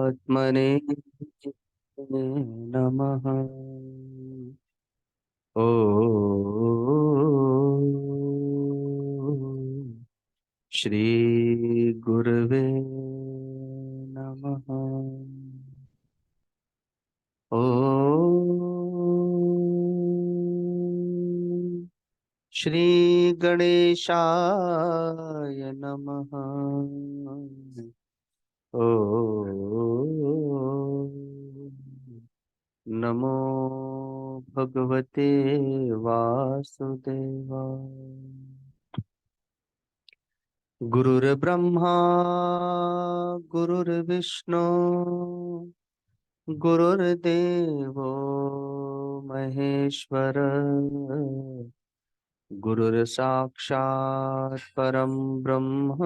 परमात्मने नमः। ॐ श्री गुरवे नमः। ॐ श्री गणेशाय नमः। ॐ नमो भगवते वासुदेवाय। गुरुर्ब्रह्मा गुरुर्विष्णु गुरुर्देवो महेश्वर, गुरुर्साक्षात् परं ब्रह्म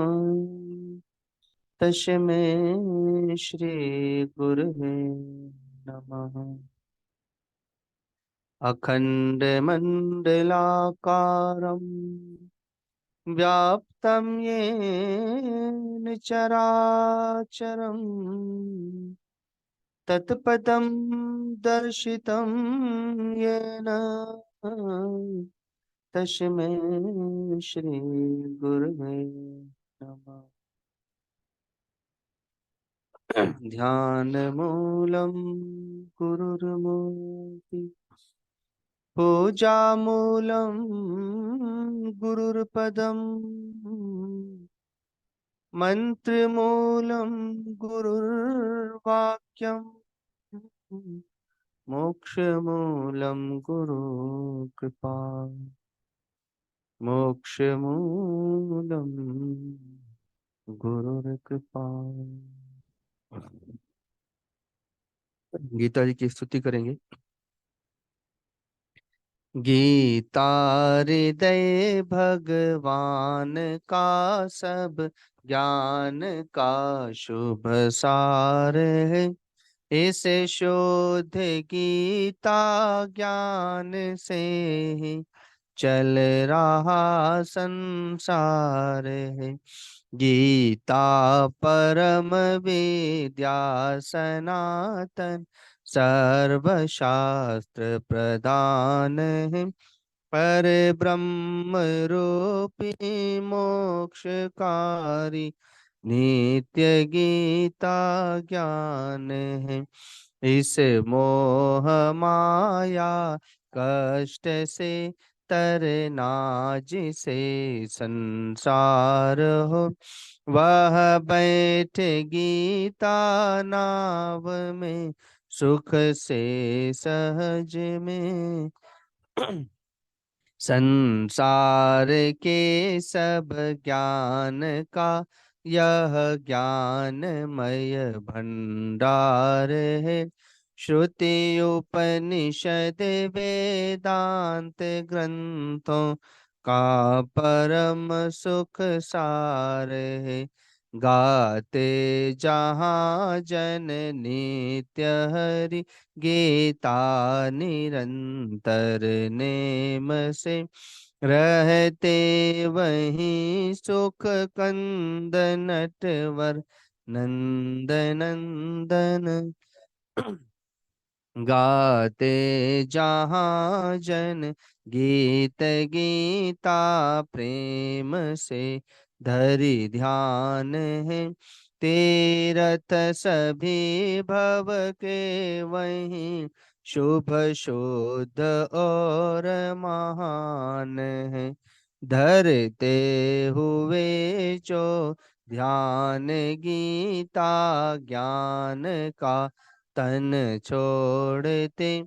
तस्मै श्री गुरुवे नमः। अखण्डमण्डलाकारं व्याप्तं येन चराचरं तत्पदं दर्शितं येन तस्मै श्री गुरुवे नमः। ध्यानमूलं गुरुर्मूर्ति, पूजामूलं गुरुर्पदम्, मन्त्रमूलं गुरुर्वाक्यम्, मोक्षमूलं गुरुकृपा। मोक्षमूलं गुरुर्कृपा। गीता जी की स्तुति करेंगे। गीता हृदय भगवान का सब ज्ञान का शुभ सार है। इसे शोध गीता ज्ञान से ही चल रहा संसार है। गीता परम विद्या सनातन सर्वशास्त्र प्रधान है। पर ब्रह्म रूपी मोक्षकारी नित्य गीता ज्ञान है। इस मोह माया कष्ट से तरना जिसे संसार हो, वह बैठ गीता नाव में सुख से सहज में। संसार के सब ज्ञान का यह ज्ञानमय भंडार है। श्रुति उपनिषद वेदांत ग्रंथों का परम सुख सार है। गाते जहाँ जन नित्य हरि गीता निरंतर नेम से, रहते वहीं सुख कंद नटवर नंद नंदन। गाते जहाँ जन गीत गीता प्रेम से धरि ध्यान है। तीरथ सभी भव के वहीं शुभ शुद्ध और महान है। धरते हुए जो ध्यान गीता ज्ञान का तन छोड़ते,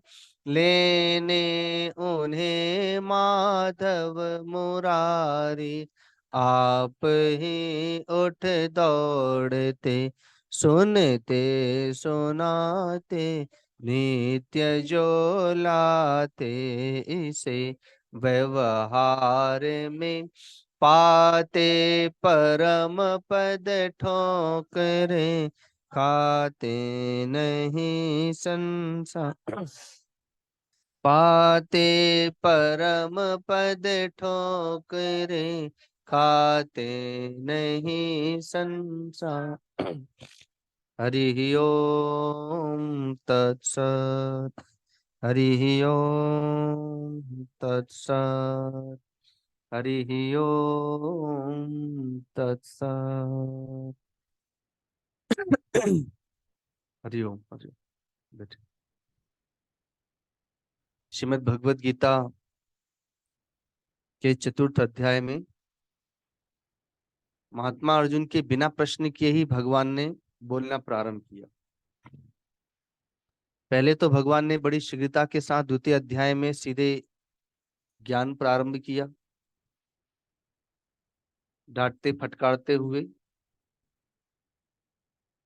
लेने उन्हें माधव मुरारी आप ही उठ दौड़ते। सुनते सुनाते नित्य जो लाते, इसे व्यवहार में पाते परम पद ठोकरे खाते नहीं संसार। पाते परम पद ठोकरे खाते नहीं संसार। हरि ओम तत्सत। हरि ओम तत्सत। हरि ओम तत्सत। हरि ओम, हरि ओम। बैठे। श्रीमद् भगवत गीता के चतुर्थ अध्याय में महात्मा अर्जुन के बिना प्रश्न किए ही भगवान ने बोलना प्रारंभ किया। पहले तो भगवान ने बड़ी शीघ्रता के साथ द्वितीय अध्याय में सीधे ज्ञान प्रारंभ किया, डांटते फटकारते हुए।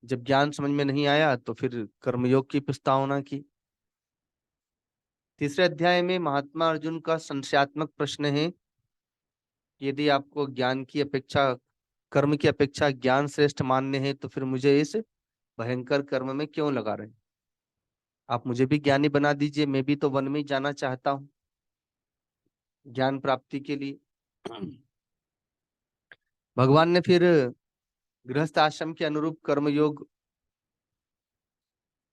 जब ज्ञान समझ में नहीं आया तो फिर कर्मयोग की प्रस्तावना की। तीसरे अध्याय में महात्मा अर्जुन का संशयात्मक प्रश्न है, यदि आपको ज्ञान की अपेक्षा, कर्म की अपेक्षा ज्ञान श्रेष्ठ मानने हैं तो फिर मुझे इस भयंकर कर्म में क्यों लगा रहे हैं? आप मुझे भी ज्ञानी बना दीजिए, मैं भी तो वन में ही जाना चाहता हूँ ज्ञान प्राप्ति के लिए। भगवान ने फिर गृहस्थ आश्रम के अनुरूप कर्मयोग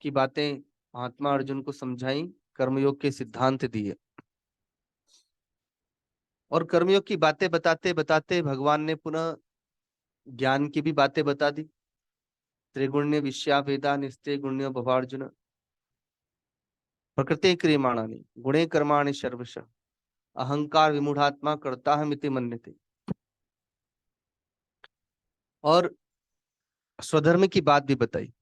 की बातें महात्मा अर्जुन को समझाई, कर्मयोग के सिद्धांत दिए। और कर्मयोग की बातें बताते बताते भगवान ने पुनः ज्ञान की भी बातें बता दी। त्रिगुण्य विषया वेदा निस्ते गुण्य भवार्जुन प्रकृति क्रियमाणानि गुणे कर्माणि सर्वश अहंकार विमूढ़ात्मा कर्ता हमिति मन्यते। और स्वधर्म की बात भी बताई,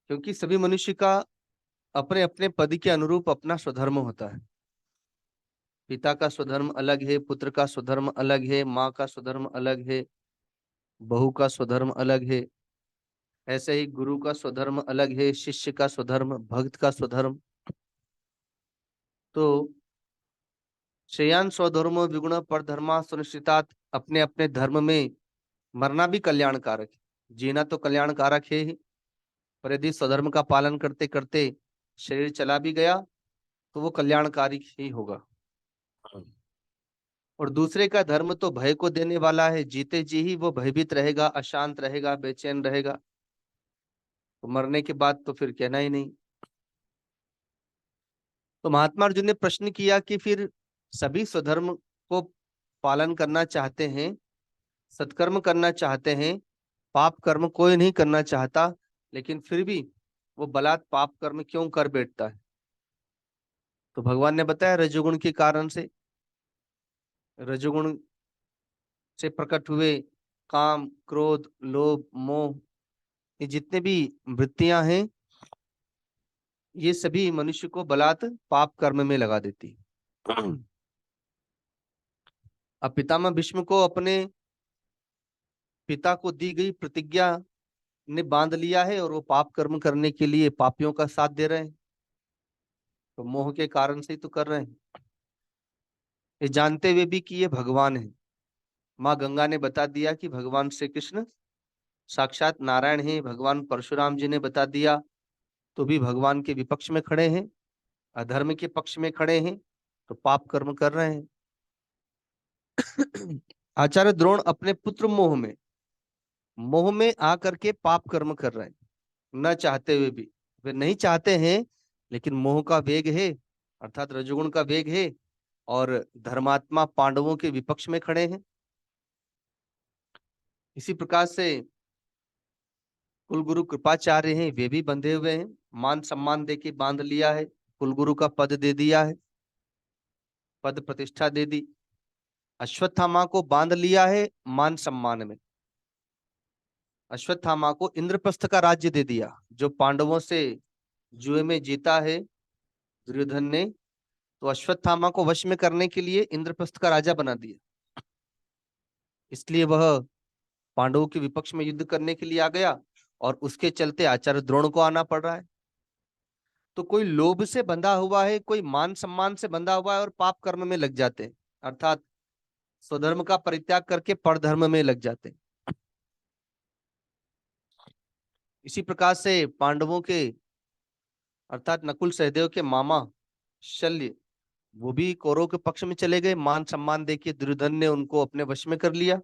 क्योंकि सभी मनुष्य का अपने अपने पद के अनुरूप अपना स्वधर्म होता है। पिता का स्वधर्म अलग है, पुत्र का स्वधर्म अलग है, माँ का स्वधर्म अलग है, बहू का स्वधर्म अलग है। ऐसे ही गुरु का स्वधर्म अलग है, शिष्य का स्वधर्म, भक्त का स्वधर्म। तो श्रेयान स्वधर्मो विगुण पर धर्मा सुनिश्चितात, अपने अपने धर्म में मरना भी कल्याणकारक है। जीना तो कल्याणकारक है ही, पर यदि स्वधर्म का पालन करते करते शरीर चला भी गया तो वो कल्याणकारी ही होगा। और दूसरे का धर्म तो भय को देने वाला है, जीते जी ही वो भयभीत रहेगा, अशांत रहेगा, बेचैन रहेगा। तो मरने के बाद तो फिर कहना ही नहीं। तो महात्मा अर्जुन ने प्रश्न किया कि फिर सभी स्वधर्म को पालन करना चाहते हैं, सत्कर्म करना चाहते हैं, पाप कर्म कोई नहीं करना चाहता, लेकिन फिर भी वो बलात् पाप कर्म क्यों कर बैठता है? तो भगवान ने बताया रजोगुण के कारण से। रजोगुण से प्रकट हुए काम, क्रोध, लोभ, मोह, ये जितने भी वृत्तियां हैं, ये सभी मनुष्य को बलात् पाप कर्म में लगा देती। अब पितामह भीष्म को अपने पिता को दी गई प्रतिज्ञा ने बांध लिया है और वो पाप कर्म करने के लिए पापियों का साथ दे रहे हैं। तो मोह के कारण से ही तो कर रहे हैं, ये जानते हुए भी कि ये भगवान है। माँ गंगा ने बता दिया कि भगवान श्री कृष्ण साक्षात नारायण है। भगवान परशुराम जी ने बता दिया तो भी भगवान के विपक्ष में खड़े हैं, अधर्म के पक्ष में खड़े हैं, तो पाप कर्म कर रहे हैं। आचार्य द्रोण अपने पुत्र मोह में आकर के पाप कर्म कर रहे हैं, न चाहते हुए भी। वे नहीं चाहते हैं, लेकिन मोह का वेग है, अर्थात रजोगुण का वेग है, और धर्मात्मा पांडवों के विपक्ष में खड़े हैं। इसी प्रकार से कुलगुरु कृपाचार्य हैं, वे भी बंधे हुए हैं, मान सम्मान दे के बांध लिया है, कुलगुरु का पद दे दिया है, पद प्रतिष्ठा दे दी। अश्वत्थामा को बांध लिया है मान सम्मान में। अश्वत्थामा को इंद्रप्रस्थ का राज्य दे दिया, जो पांडवों से जुए में जीता है दुर्योधन ने, तो अश्वत्थामा को वश में करने के लिए इंद्रप्रस्थ का राजा बना दिया। इसलिए वह पांडवों के विपक्ष में युद्ध करने के लिए आ गया, और उसके चलते आचार्य द्रोण को आना पड़ रहा है। तो कोई लोभ से बंधा हुआ है, कोई मान सम्मान से बंधा हुआ है और पाप कर्म में लग जाते हैं, अर्थात स्वधर्म का परित्याग करके परधर्म में लग जाते हैं। इसी प्रकार से पांडवों के अर्थात नकुल सहदेव के मामा शल्य, वो भी कौरव के पक्ष में चले गए। मान सम्मान देके दुर्योधन ने उनको अपने वश में कर लिया,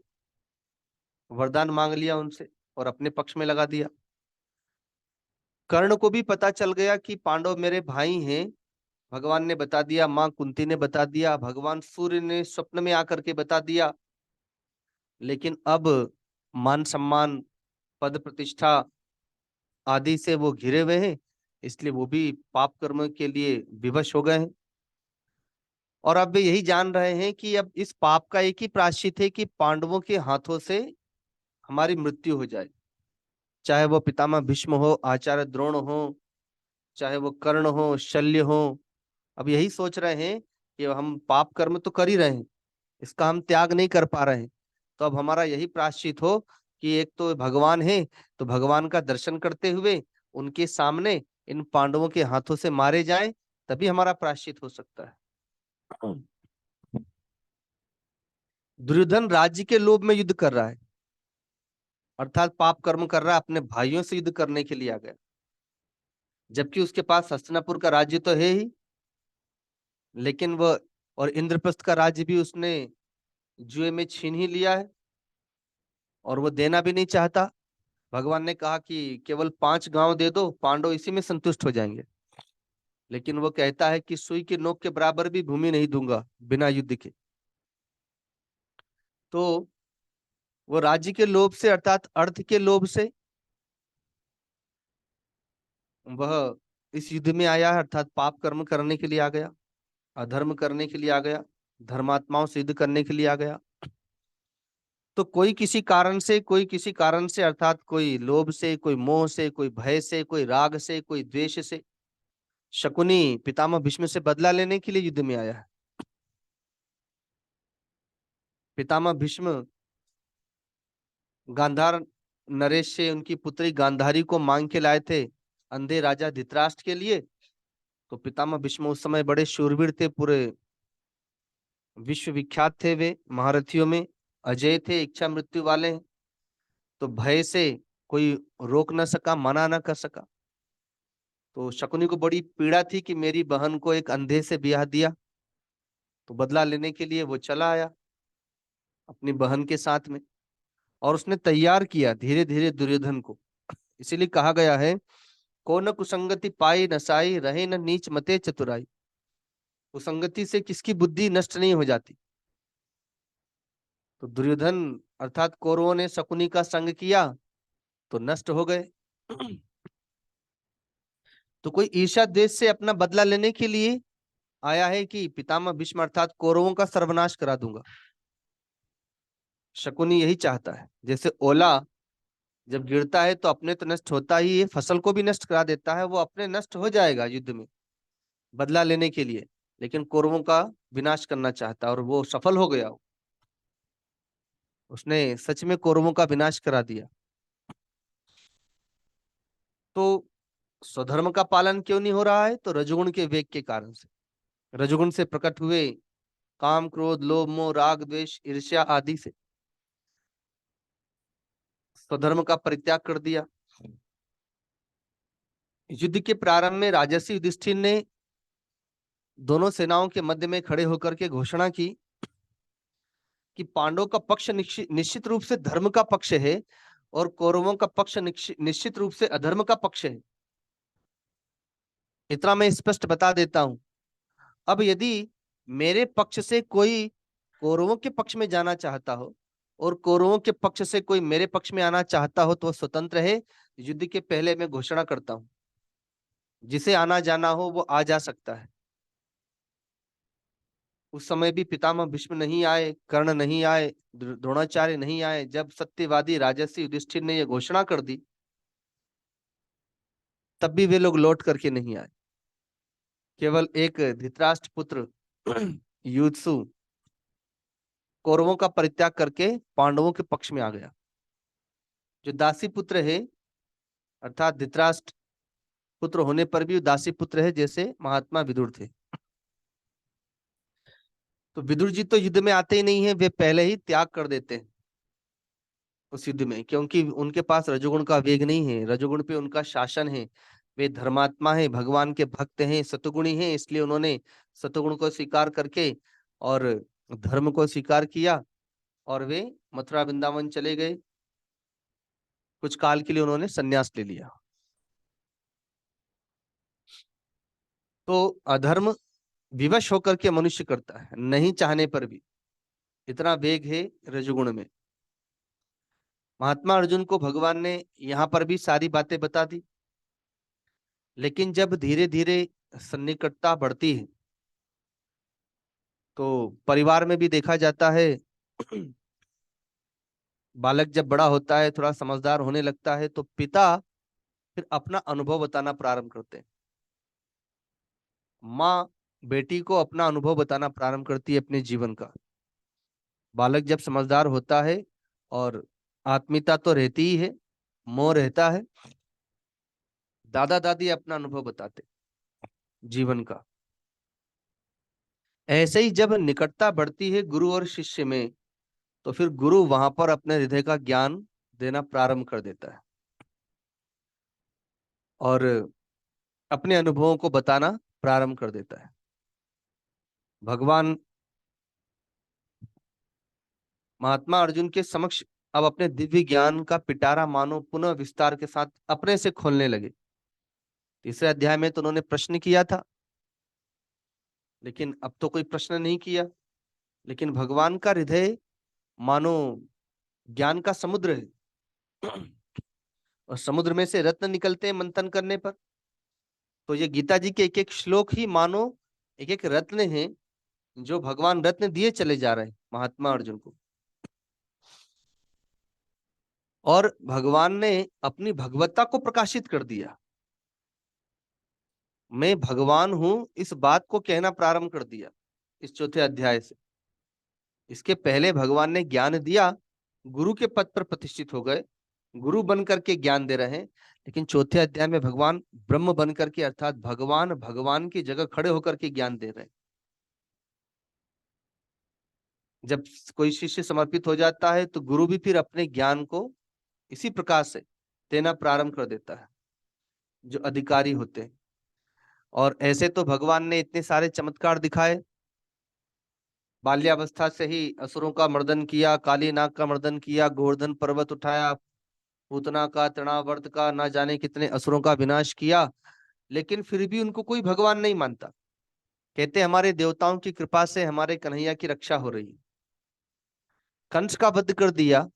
वरदान मांग लिया उनसे, और अपने पक्ष में लगा दिया। कर्ण को भी पता चल गया कि पांडव मेरे भाई हैं। भगवान ने बता दिया, माँ कुंती ने बता दिया, भगवान सूर्य ने स्वप्न में आकर के बता दिया। लेकिन अब मान सम्मान, पद प्रतिष्ठा आदि से वो घिरे हुए हैं, इसलिए वो भी पाप कर्म के लिए विवश हो गए हैं। और अब वे यही जान रहे हैं कि अब इस पाप का एक ही प्रायश्चित है कि पांडवों के हाथों से हमारी मृत्यु हो जाए। चाहे वो पितामह भीष्म हो, आचार्य द्रोण हो, चाहे वो कर्ण हो, शल्य हो। अब यही सोच रहे हैं कि हम पाप कर्म तो कर ही रहे हैं, इसका हम त्याग नहीं कर पा रहे हैं, तो अब हमारा यही प्रायश्चित हो कि एक तो भगवान है, तो भगवान का दर्शन करते हुए उनके सामने इन पांडवों के हाथों से मारे जाएं, तभी हमारा प्रायश्चित हो सकता है। दुर्योधन राज्य के लोभ में युद्ध कर रहा है, अर्थात पाप कर्म कर रहा है, अपने भाइयों से युद्ध करने के लिए आ गया, जबकि उसके पास हस्तिनापुर का राज्य तो है ही, लेकिन वह और इंद्रप्रस्थ का राज्य भी उसने जुए में छीन ही लिया है, और वो देना भी नहीं चाहता। भगवान ने कहा कि केवल 5 गांव दे दो, पांडव इसी में संतुष्ट हो जाएंगे। लेकिन वो कहता है कि सुई की नोक के बराबर भी भूमि नहीं दूंगा बिना युद्ध के। तो वो राज्य के लोभ से, अर्थात अर्थ के लोभ से वह इस युद्ध में आया है, अर्थात पाप कर्म करने के लिए आ गया, अधर्म करने के लिए आ गया, धर्मात्माओं से युद्ध करने के लिए आ गया। तो कोई किसी कारण से, कोई किसी कारण से, अर्थात कोई लोभ से, कोई मोह से, कोई भय से, कोई राग से, कोई द्वेष से, शकुनी पितामह भीष्म से बदला लेने के लिए युद्ध में आया है। पितामह भीष्म गांधार नरेश से उनकी पुत्री गांधारी को मांग के लाए थे अंधे राजा धृतराष्ट्र के लिए। तो पितामह भीष्म उस समय बड़े शूरवीर थे, पूरे विश्व विख्यात थे, वे महारथियों में अजय थे, इच्छा मृत्यु वाले। तो भय से कोई रोक न सका, मना न कर सका। तो शकुनी को बड़ी पीड़ा थी कि मेरी बहन को एक अंधे से ब्याह दिया। तो बदला लेने के लिए वो चला आया अपनी बहन के साथ में, और उसने तैयार किया धीरे धीरे दुर्योधन को। इसीलिए कहा गया है, को न कुसंगति पाई नसाई, रहे न नीच मते चतुराई। कुसंगति से किसकी बुद्धि नष्ट नहीं हो जाती। तो दुर्योधन अर्थात कौरवों ने शकुनी का संग किया तो नष्ट हो गए। तो कोई ईर्ष्या देश से अपना बदला लेने के लिए आया है कि पितामह भीष्म अर्थात कौरवों का सर्वनाश करा दूंगा। शकुनी यही चाहता है, जैसे ओला जब गिरता है तो अपने तो नष्ट होता ही है, फसल को भी नष्ट करा देता है, वो अपने नष्ट हो जाएगा युद्ध में बदला लेने के लिए, लेकिन कौरवों का विनाश करना चाहता है, और वो सफल हो गया। उसने सच में कौरवों का विनाश करा दिया। तो स्वधर्म का पालन क्यों नहीं हो रहा है? तो रजोगुण के वेग के कारण से, रजोगुण से प्रकट हुए काम, क्रोध, लोभ, मोह, राग, द्वेष, ईर्ष्या आदि से स्वधर्म का परित्याग कर दिया। युद्ध के प्रारंभ में राजर्षि युधिष्ठिर ने दोनों सेनाओं के मध्य में खड़े होकर के घोषणा की कि पांडवों का पक्ष निश्चित रूप से धर्म का पक्ष है, और कौरवों का पक्ष निश्चित रूप से अधर्म का पक्ष है। इतना मैं स्पष्ट बता देता हूं। अब यदि मेरे पक्ष से कोई कौरवों के पक्ष में जाना चाहता हो, और कौरवों के पक्ष से कोई मेरे पक्ष में आना चाहता हो, तो वह स्वतंत्र है। युद्ध के पहले मैं घोषणा करता हूं, जिसे आना जाना हो वो आ जा सकता है। उस समय भी पितामह भीष्म नहीं आए, कर्ण नहीं आए, द्रोणाचार्य नहीं आए। जब सत्यवादी राजर्षि युधिष्ठिर ने यह घोषणा कर दी, तब भी वे लोग लौट करके नहीं आए। केवल एक धृतराष्ट्र पुत्र युत्सु कौरवों का परित्याग करके पांडवों के पक्ष में आ गया। जो दासी पुत्र है, अर्थात धृतराष्ट्र पुत्र होने पर भी दासी पुत्र है, जैसे महात्मा विदुर थे। तो विदुर जी तो युद्ध में आते ही नहीं है, वे पहले ही त्याग कर देते हैं उस युद्ध में, क्योंकि उनके पास रजोगुण का वेग नहीं है, रजोगुण पे उनका शासन है। वे धर्मात्मा है, भगवान के भक्त हैं, सतुगुणी हैं, इसलिए उन्होंने सतुगुण को स्वीकार करके और धर्म को स्वीकार किया, और वे मथुरा वृंदावन चले गए। कुछ काल के लिए उन्होंने संन्यास ले लिया। तो अधर्म विवश होकर के मनुष्य करता है, नहीं चाहने पर भी। इतना वेग है रजोगुण में। महात्मा अर्जुन को भगवान ने यहाँ पर भी सारी बातें बता दी, लेकिन जब धीरे धीरे सन्निकटता बढ़ती है तो परिवार में भी देखा जाता है बालक जब बड़ा होता है, थोड़ा समझदार होने लगता है, तो पिता फिर अपना अनुभव बताना प्रारंभ करते हैं। माँ बेटी को अपना अनुभव बताना प्रारंभ करती है अपने जीवन का। बालक जब समझदार होता है, और आत्मीयता तो रहती ही है, मोह रहता है, दादा दादी अपना अनुभव बताते जीवन का। ऐसे ही जब निकटता बढ़ती है गुरु और शिष्य में, तो फिर गुरु वहां पर अपने हृदय का ज्ञान देना प्रारंभ कर देता है और अपने अनुभवों को बताना प्रारंभ कर देता है। भगवान महात्मा अर्जुन के समक्ष अब अपने दिव्य ज्ञान का पिटारा मानो पुनः विस्तार के साथ अपने से खोलने लगे। तीसरे अध्याय में तो उन्होंने प्रश्न किया था, लेकिन अब तो कोई प्रश्न नहीं किया। लेकिन भगवान का हृदय मानो ज्ञान का समुद्र है और समुद्र में से रत्न निकलते हैं मंथन करने पर। तो ये गीता जी के एक एक श्लोक ही मानो एक एक रत्न है, जो भगवान रत्न दिए चले जा रहे हैं महात्मा अर्जुन को। और भगवान ने अपनी भगवत्ता को प्रकाशित कर दिया। मैं भगवान हूं, इस बात को कहना प्रारंभ कर दिया इस चौथे अध्याय से। इसके पहले भगवान ने ज्ञान दिया, गुरु के पद पर प्रतिष्ठित हो गए, गुरु बन करके ज्ञान दे रहे हैं। लेकिन चौथे अध्याय में भगवान ब्रह्म बन करके, अर्थात भगवान भगवान की जगह खड़े होकर के ज्ञान दे रहे हैं। जब कोई शिष्य समर्पित हो जाता है तो गुरु भी फिर अपने ज्ञान को इसी प्रकार से देना प्रारंभ कर देता है, जो अधिकारी होते हैं। और ऐसे तो भगवान ने इतने सारे चमत्कार दिखाए। बाल्यावस्था से ही असुरों का मर्दन किया, काली नाग का मर्दन किया, गोवर्धन पर्वत उठाया, पूतना का, तृणावर्त का, ना जाने कितने असुरों का विनाश किया। लेकिन फिर भी उनको कोई भगवान नहीं मानता। कहते हमारे देवताओं की कृपा से हमारे कन्हैया की रक्षा हो रही है। कंस का वध कर दिया,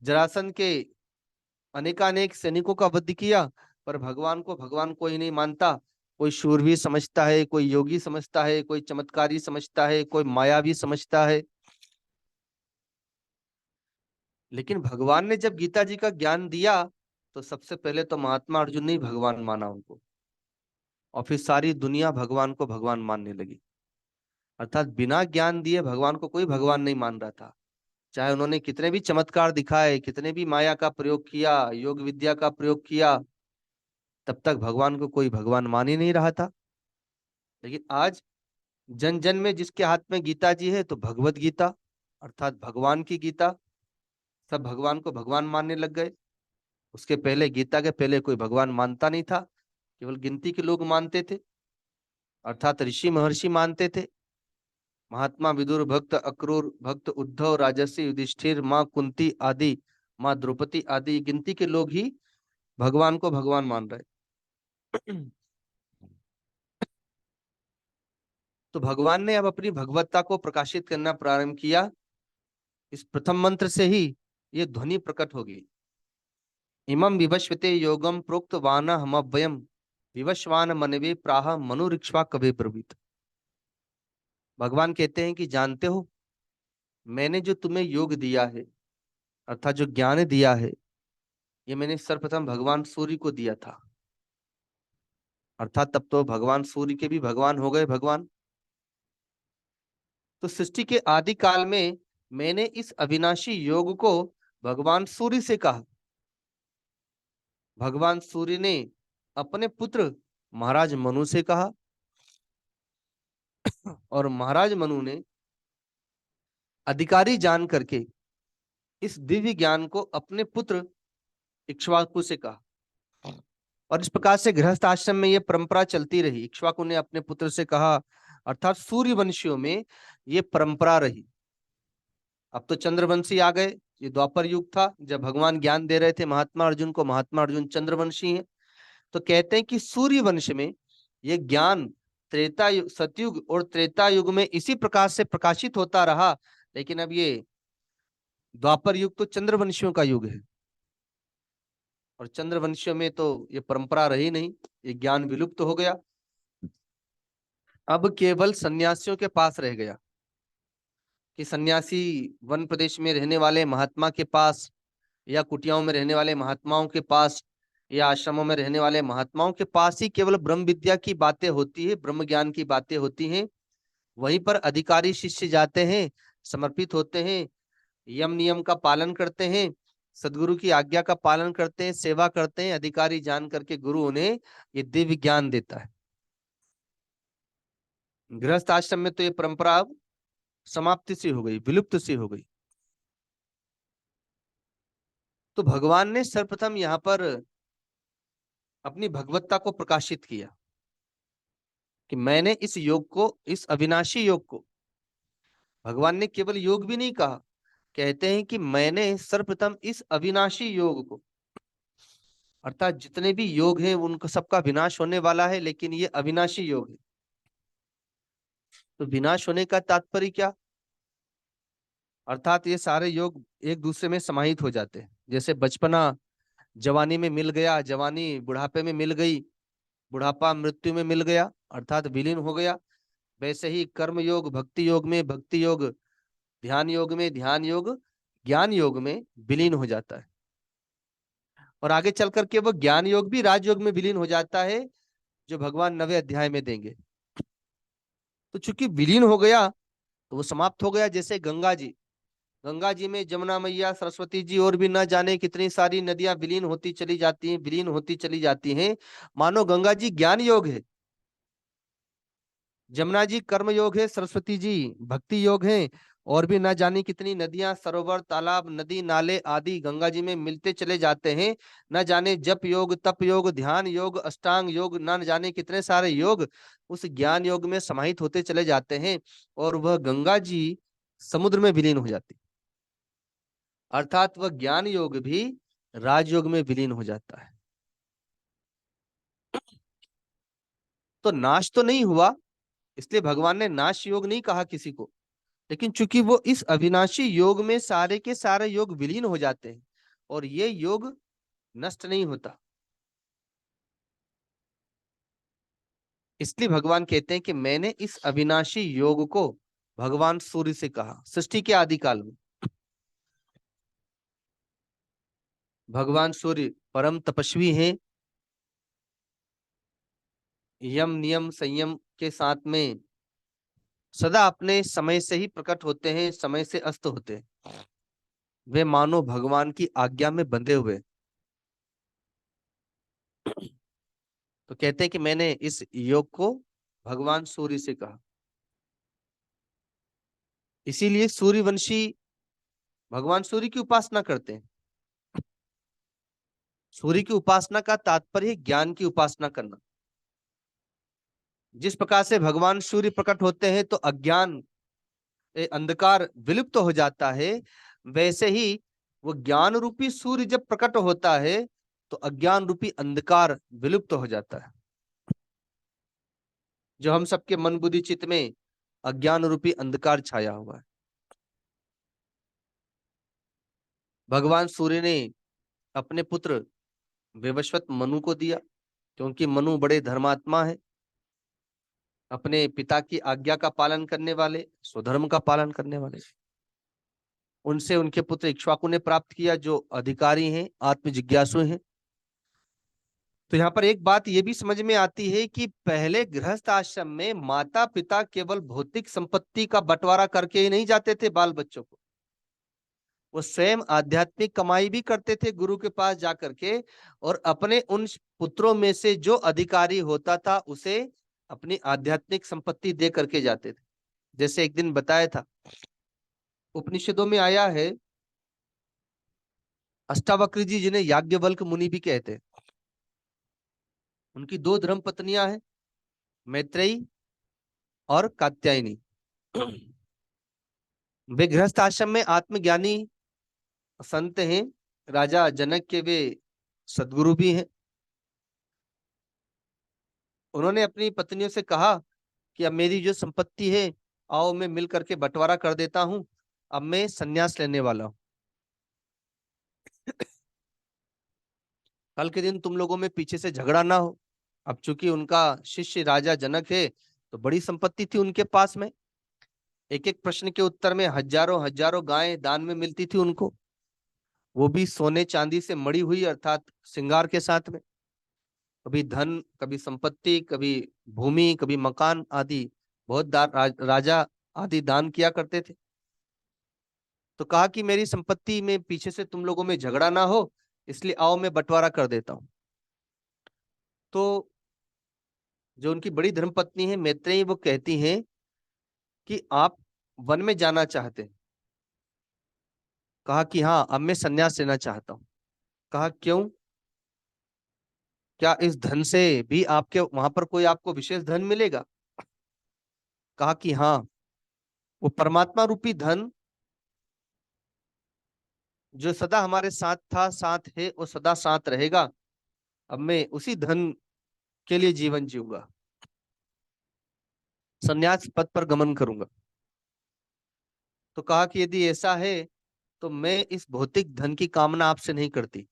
जरासंध के अनेकानेक सैनिकों का वध किया, पर भगवान को भगवान कोई नहीं मानता। कोई शूरवीर समझता है, कोई योगी समझता है, कोई चमत्कारी समझता है, कोई मायावी समझता है। लेकिन भगवान ने जब गीता जी का ज्ञान दिया, तो सबसे पहले तो महात्मा अर्जुन ने ही भगवान माना उनको, और फिर सारी दुनिया भगवान को भगवान मानने लगी। अर्थात बिना ज्ञान दिए भगवान को कोई भगवान नहीं मान रहा था। चाहे उन्होंने कितने भी चमत्कार दिखाए, कितने भी माया का प्रयोग किया, योग विद्या का प्रयोग किया, तब तक भगवान को कोई भगवान मान ही नहीं रहा था। लेकिन आज जन जन में जिसके हाथ में गीता जी है, तो भगवत गीता अर्थात भगवान की गीता, सब भगवान को भगवान मानने लग गए। उसके पहले, गीता के पहले कोई भगवान मानता नहीं था, केवल गिनती के लोग मानते थे, अर्थात ऋषि महर्षि मानते थे। महात्मा विदुर, भक्त अक्रूर, भक्त उद्धव, राजर्षि युधिष्ठिर, माँ कुंती आदि, माँ द्रौपदी आदि गिनती के लोग ही भगवान को भगवान मान रहे। तो भगवान ने अब अपनी भगवत्ता को प्रकाशित करना प्रारंभ किया। इस प्रथम मंत्र से ही ये ध्वनि प्रकट होगी। इमं विवस्वते योगम प्रोक्त वान हम वयम विवस्वान मनवे प्राह मनुरिक्ष्वा कवे ब्रवीत। भगवान कहते हैं कि जानते हो, मैंने जो तुम्हें योग दिया है, अर्थात जो ज्ञान दिया है, ये मैंने सर्वप्रथम भगवान सूर्य को दिया था। अर्थात तब तो भगवान सूर्य के भी भगवान हो गए भगवान। तो सृष्टि के आदि काल में मैंने इस अविनाशी योग को भगवान सूर्य से कहा। भगवान सूर्य ने अपने पुत्र महाराज मनु से कहा, और महाराज मनु ने अधिकारी जान करके इस दिव्य ज्ञान को अपने पुत्र इक्ष्वाकु से कहा। और इस प्रकार से गृहस्थ आश्रम में यह परंपरा चलती रही। इक्ष्वाकु ने अपने पुत्र से कहा, अर्थात सूर्यवंशियों में ये परंपरा रही। अब तो चंद्रवंशी आ गए, ये द्वापर युग था जब भगवान ज्ञान दे रहे थे महात्मा अर्जुन को। महात्मा अर्जुन चंद्रवंशी हैं। तो कहते हैं कि सूर्य वंश में ये ज्ञान त्रेता युग, सतयुग और त्रेता युग में इसी प्रकार से प्रकाशित होता रहा। लेकिन अब ये द्वापर युग तो चंद्रवंशियों का युग है, और चंद्रवंशियों में तो ये परंपरा रही नहीं, ये ज्ञान विलुप्त हो गया। अब केवल सन्यासियों के पास रह गया कि सन्यासी वन प्रदेश में रहने वाले महात्मा के पास, या कुटियाओं में रहने वाले महात्माओं के पास, या आश्रमों में रहने वाले महात्माओं के पास ही केवल ब्रह्म विद्या की बातें होती है, ब्रह्म ज्ञान की बातें होती हैं। वहीं पर अधिकारी शिष्य जाते हैं, समर्पित होते हैं, यम नियम का पालन करते हैं, सदगुरु की आज्ञा का पालन करते हैं, सेवा करते हैं। अधिकारी जान करके गुरु उन्हें ये दिव्य ज्ञान देता है। गृहस्थ आश्रम में तो ये परंपरा अब समाप्ति सी हो गई, विलुप्त सी हो गई। तो भगवान ने सर्वप्रथम यहाँ पर अपनी भगवत्ता को प्रकाशित किया कि मैंने इस योग को, इस अविनाशी योग को, भगवान ने केवल योग भी नहीं कहा, कहते हैं कि मैंने सर्वप्रथम इस अविनाशी योग को, अर्थात जितने भी योग हैं उनका सबका विनाश होने वाला है, लेकिन ये अविनाशी योग है। तो विनाश होने का तात्पर्य क्या? अर्थात ये सारे योग एक दूसरे में समाहित हो जाते हैं। जैसे बचपना जवानी में मिल गया, जवानी बुढ़ापे में मिल गई, बुढ़ापा मृत्यु में मिल गया, अर्थात विलीन हो गया। वैसे ही कर्म योग भक्ति योग में, भक्ति योग ध्यान योग में, ध्यान योग ज्ञान योग में विलीन हो जाता है। और आगे चल करके वो ज्ञान योग भी राजयोग में विलीन हो जाता है, जो भगवान 9वें अध्याय में देंगे। तो चूंकि विलीन हो गया तो वो समाप्त हो गया। जैसे गंगा जी, गंगा जी में जमुना मैया, सरस्वती जी और भी न जाने कितनी सारी नदियां विलीन होती चली जाती हैं, विलीन होती चली जाती हैं। मानो गंगा जी ज्ञान योग है, जमुना जी कर्म योग है, सरस्वती जी भक्ति योग है, और भी न जाने कितनी नदियां, सरोवर, तालाब, नदी, नाले आदि गंगा जी में मिलते चले जाते हैं। न जाने जप योग, तप योग, ध्यान योग, अष्टांग योग, न जाने कितने सारे योग उस ज्ञान योग में समाहित होते चले जाते हैं, और वह गंगा जी समुद्र में विलीन हो जाती, अर्थात वह ज्ञान योग भी राजयोग में विलीन हो जाता है। तो नाश तो नहीं हुआ, इसलिए भगवान ने नाश योग नहीं कहा किसी को। लेकिन चूंकि वो इस अविनाशी योग में सारे के सारे योग विलीन हो जाते हैं, और ये योग नष्ट नहीं होता, इसलिए भगवान कहते हैं कि मैंने इस अविनाशी योग को भगवान सूर्य से कहा। सृष्टि के आदिकाल में भगवान सूर्य परम तपस्वी हैं, यम नियम संयम के साथ में सदा अपने समय से ही प्रकट होते हैं, समय से अस्त होते हैं। वे मानो भगवान की आज्ञा में बंधे हुए। तो कहते हैं कि मैंने इस योग को भगवान सूर्य से कहा। इसीलिए सूर्यवंशी भगवान सूर्य की उपासना करते हैं। सूर्य की उपासना का तात्पर्य है ज्ञान की उपासना करना। जिस प्रकार से भगवान सूर्य प्रकट होते हैं तो अज्ञान, अंधकार विलुप्त हो जाता है, वैसे ही वो ज्ञान रूपी सूर्य जब प्रकट होता है तो अज्ञान रूपी अंधकार विलुप्त हो जाता है। जो हम सबके मन बुद्धि चित्त में अज्ञान रूपी अंधकार छाया हुआ है, भगवान सूर्य ने अपने पुत्र विवस्वत मनु को दिया, क्योंकि मनु बड़े धर्मात्मा है, अपने पिता की आज्ञा का पालन करने वाले, स्वधर्म का पालन करने वाले। उनसे उनके पुत्र इक्ष्वाकु ने प्राप्त किया, जो अधिकारी हैं, आत्म जिज्ञासु हैं। तो यहाँ पर एक बात ये भी समझ में आती है कि पहले गृहस्थ आश्रम में माता पिता केवल भौतिक संपत्ति का बंटवारा करके ही नहीं जाते थे बाल बच्चों को, वो स्वयं आध्यात्मिक कमाई भी करते थे गुरु के पास जाकर के, और अपने उन पुत्रों में से जो अधिकारी होता था उसे अपनी आध्यात्मिक संपत्ति दे करके जाते थे। जैसे एक दिन बताया था, उपनिषदों में आया है, अष्टावक्र जी जिन्हें याज्ञवल्क मुनि भी कहते हैं, उनकी दो धर्म पत्नियां हैं, मैत्रेयी और कात्यायनी। वे गृहस्थ आश्रम में आत्मज्ञानी संत हैं, राजा जनक के वे सदगुरु भी हैं। उन्होंने अपनी पत्नियों से कहा कि अब मेरी जो संपत्ति है, आओ मैं मिल करके बंटवारा कर देता हूँ। अब मैं संन्यास लेने वाला हूँ। कल के दिन तुम लोगों में पीछे से झगड़ा ना हो। अब चूंकि उनका शिष्य राजा जनक है, तो बड़ी संपत्ति थी उनके पास में। एक एक प्रश्न के उत्तर में हजारों हजारों गायें दान में मिलती थी उनको, वो भी सोने चांदी से मड़ी हुई, अर्थात श्रृंगार के साथ में। कभी धन, कभी संपत्ति, कभी भूमि, कभी मकान आदि बहुत राजा आदि दान किया करते थे। तो कहा कि मेरी संपत्ति में पीछे से तुम लोगों में झगड़ा ना हो, इसलिए आओ मैं बंटवारा कर देता हूं। तो जो उनकी बड़ी धर्मपत्नी है मैत्रेयी, वो कहती हैं कि आप वन में जाना चाहते हैं। कहा कि हाँ, अब मैं संन्यास लेना चाहता हूँ। कहा क्यों, क्या इस धन से भी आपके वहां पर कोई आपको विशेष धन मिलेगा? कहा कि हाँ, वो परमात्मा रूपी धन जो सदा हमारे साथ था, साथ है और सदा साथ रहेगा। अब मैं उसी धन के लिए जीवन जीऊंगा, संन्यास पद पर गमन करूंगा। तो कहा कि यदि ऐसा है तो मैं इस भौतिक धन की कामना आपसे नहीं करती।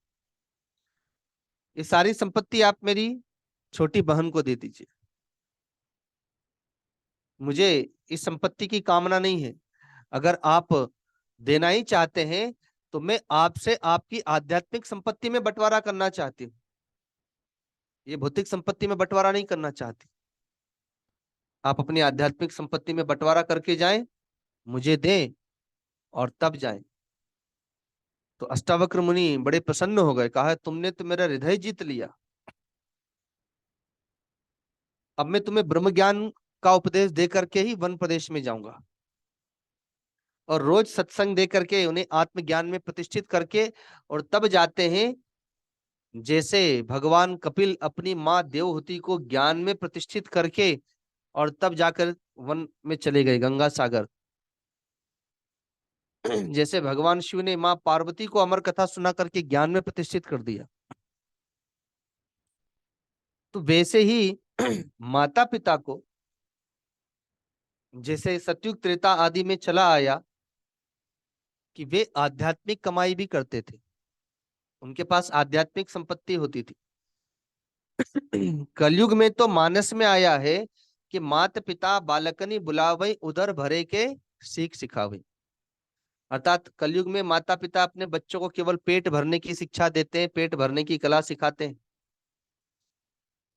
ये सारी संपत्ति आप मेरी छोटी बहन को दे दीजिए। मुझे इस संपत्ति की कामना नहीं है। अगर आप देना ही चाहते हैं तो मैं आपसे आपकी आध्यात्मिक संपत्ति में बंटवारा करना चाहती हूँ, ये भौतिक संपत्ति में बंटवारा नहीं करना चाहती। आप अपनी आध्यात्मिक संपत्ति में बंटवारा करके जाएं, मुझे दें और तब जाएं। तो अष्टावक्र मुनि बड़े प्रसन्न हो गए। कहा तुमने तो मेरा हृदय जीत लिया। अब मैं तुम्हें ब्रह्म ज्ञान का उपदेश दे करके ही वन प्रदेश में जाऊंगा, और रोज सत्संग दे करके उन्हें आत्मज्ञान में प्रतिष्ठित करके, और तब जाते हैं जैसे भगवान कपिल अपनी माँ देवहूति को ज्ञान में प्रतिष्ठित करके और तब जाकर वन में चले गए, गंगा सागर। जैसे भगवान शिव ने माँ पार्वती को अमर कथा सुना करके ज्ञान में प्रतिष्ठित कर दिया, तो वैसे ही माता पिता को जैसे सतयुग त्रेता आदि में चला आया कि वे आध्यात्मिक कमाई भी करते थे, उनके पास आध्यात्मिक संपत्ति होती थी। कलयुग में तो मानस में आया है कि मात पिता बालकनी बुलावई उदर भरे के सीख सिखावे। अर्थात कलयुग में माता पिता अपने बच्चों को केवल पेट भरने की शिक्षा देते हैं, पेट भरने की कला सिखाते हैं,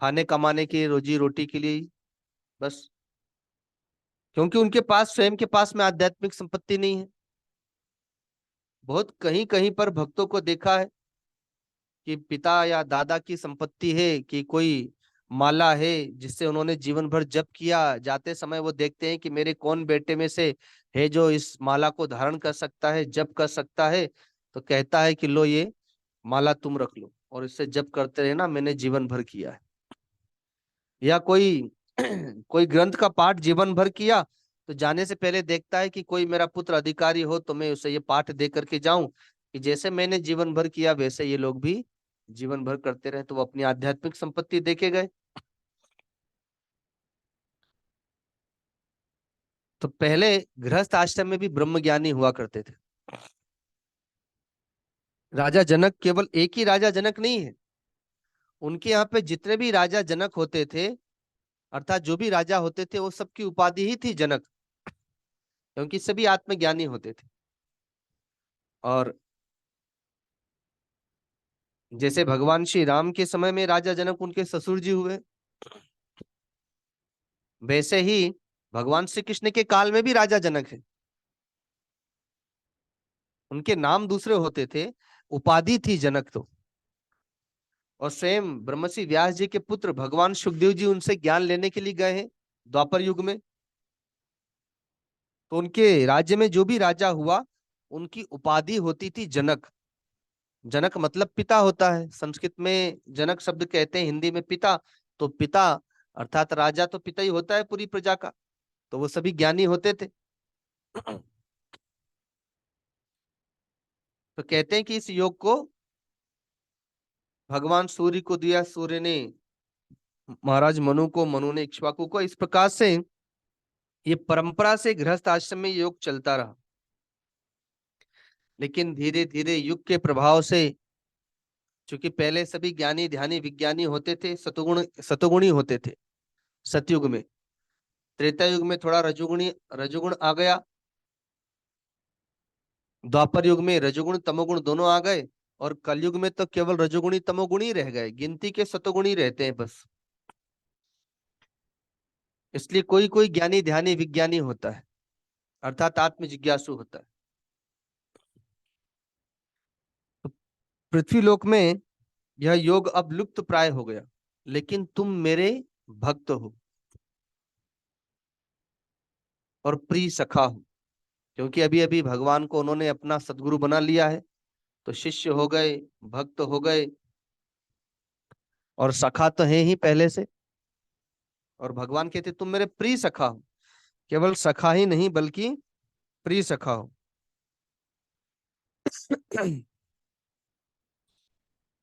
खाने कमाने की रोजी रोटी के लिए बस। क्योंकि उनके पास स्वयं के पास में आध्यात्मिक संपत्ति नहीं है। बहुत कहीं कहीं पर भक्तों को देखा है कि पिता या दादा की संपत्ति है कि कोई माला है जिससे उन्होंने जीवन भर जप किया, जाते समय वो देखते हैं कि मेरे कौन बेटे में से है जो इस माला को धारण कर सकता है, जप कर सकता है। तो कहता है कि लो ये माला तुम रख लो और इससे जप करते रहना, मैंने जीवन भर किया है। या कोई कोई ग्रंथ का पाठ जीवन भर किया, तो जाने से पहले देखता है कि कोई मेरा पुत्र अधिकारी हो तो मैं उसे ये पाठ दे करके जाऊं कि जैसे मैंने जीवन भर किया वैसे ये लोग भी जीवन भर करते रहे। तो वो अपनी आध्यात्मिक संपत्ति देके गए। तो पहले गृहस्थ आश्रम में भी ब्रह्म ज्ञानी हुआ करते थे। राजा जनक केवल एक ही राजा जनक नहीं है, उनके यहाँ पे जितने भी राजा जनक होते थे, अर्थात जो भी राजा होते थे, वो सबकी उपाधि ही थी जनक, क्योंकि सभी आत्मज्ञानी होते थे। और जैसे भगवान श्री राम के समय में राजा जनक उनके ससुर जी हुए, वैसे ही भगवान श्री कृष्ण के काल में भी राजा जनक है। उनके नाम दूसरे होते थे, उपाधि थी जनक तो। और स्वयं ब्रह्मश्री व्यास जी के पुत्र भगवान सुखदेव जी उनसे ज्ञान लेने के लिए गए हैं द्वापर युग में। तो उनके राज्य में जो भी राजा हुआ, उनकी उपाधि होती थी जनक। जनक मतलब पिता होता है, संस्कृत में जनक शब्द कहते हैं, हिंदी में पिता। तो पिता अर्थात राजा तो पिता ही होता है पूरी प्रजा का। तो वो सभी ज्ञानी होते थे। तो कहते हैं कि इस योग को भगवान सूर्य को दिया, सूर्य ने महाराज मनु को, मनु ने इक्ष्वाकु को। इस प्रकार से ये परंपरा से गृहस्थ आश्रम में योग चलता रहा। लेकिन धीरे धीरे युग के प्रभाव से, चूंकि पहले सभी ज्ञानी ध्यानी विज्ञानी होते थे, सतुगुणी होते थे सतयुग में। त्रेता युग में थोड़ा रजोगुणी रजोगुण आ गया। द्वापर युग में रजोगुण तमोगुण दोनों आ गए। और कलयुग में तो केवल रजोगुणी तमोगुणी रह गए, गिनती के सतोगुणी रहते हैं बस। इसलिए कोई कोई ज्ञानी ध्यानी विज्ञानी होता है, अर्थात आत्म जिज्ञासु होता है। तो पृथ्वी लोक में यह योग अब लुप्त प्राय हो गया। लेकिन तुम मेरे भक्त हो और प्रिय सखा हो, क्योंकि अभी अभी भगवान को उन्होंने अपना सदगुरु बना लिया है। तो शिष्य हो गए, भक्त हो गए, और सखा तो है ही पहले से। और भगवान कहते तुम मेरे प्रिय सखा हो, केवल सखा ही नहीं बल्कि प्रिय सखा हो।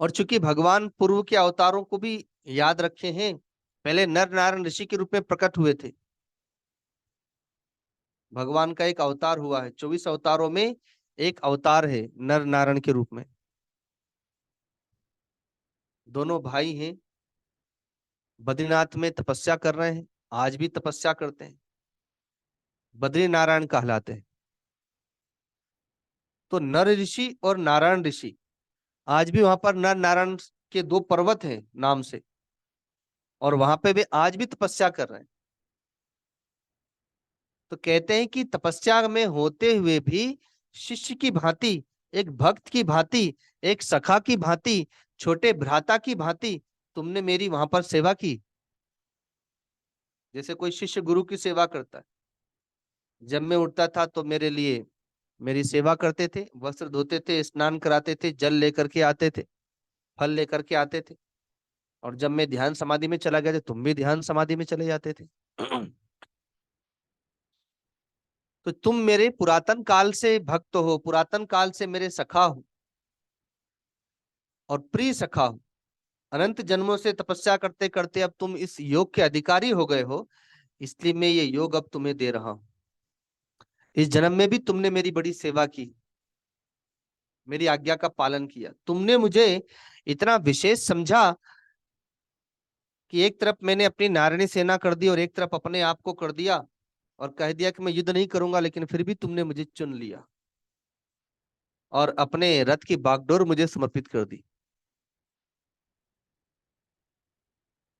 और चूंकि भगवान पूर्व के अवतारों को भी याद रखे हैं, पहले नर नारायण ऋषि के रूप में प्रकट हुए थे। भगवान का एक अवतार हुआ है, 24 अवतारों में एक अवतार है नर नारायण के रूप में। दोनों भाई हैं, बद्रीनाथ में तपस्या कर रहे हैं, आज भी तपस्या करते हैं, बद्री नारायण कहलाते हैं। तो नर ऋषि और नारायण ऋषि, आज भी वहां पर नर नारायण के दो पर्वत हैं नाम से, और वहां पे वे आज भी तपस्या कर रहे हैं। तो कहते हैं कि तपस्या में होते हुए भी शिष्य की भांति, एक भक्त की भांति, एक सखा की भांति, छोटे भ्राता की भांति तुमने मेरी वहां पर सेवा की। जैसे कोई शिष्य गुरु की सेवा करता है। जब मैं उठता था तो मेरे लिए मेरी सेवा करते थे, वस्त्र धोते थे, स्नान कराते थे, जल लेकर के आते थे, फल लेकर के आते थे। और जब मैं ध्यान समाधि में चला गया तो तुम भी ध्यान समाधि में चले जाते थे। तो तुम मेरे पुरातन काल से भक्त हो, पुरातन काल से मेरे सखा हो और प्रिय सखा हो। अनंत जन्मों से तपस्या करते करते अब तुम इस योग के अधिकारी हो गए हो, इसलिए मैं ये योग अब तुम्हें दे रहा हूं। इस जन्म में भी तुमने मेरी बड़ी सेवा की, मेरी आज्ञा का पालन किया। तुमने मुझे इतना विशेष समझा कि एक तरफ मैंने अपनी नारायणी सेना कर दी और एक तरफ अपने आप को कर दिया, और कह दिया कि मैं युद्ध नहीं करूंगा, लेकिन फिर भी तुमने मुझे चुन लिया और अपने रथ की बागडोर मुझे समर्पित कर दी।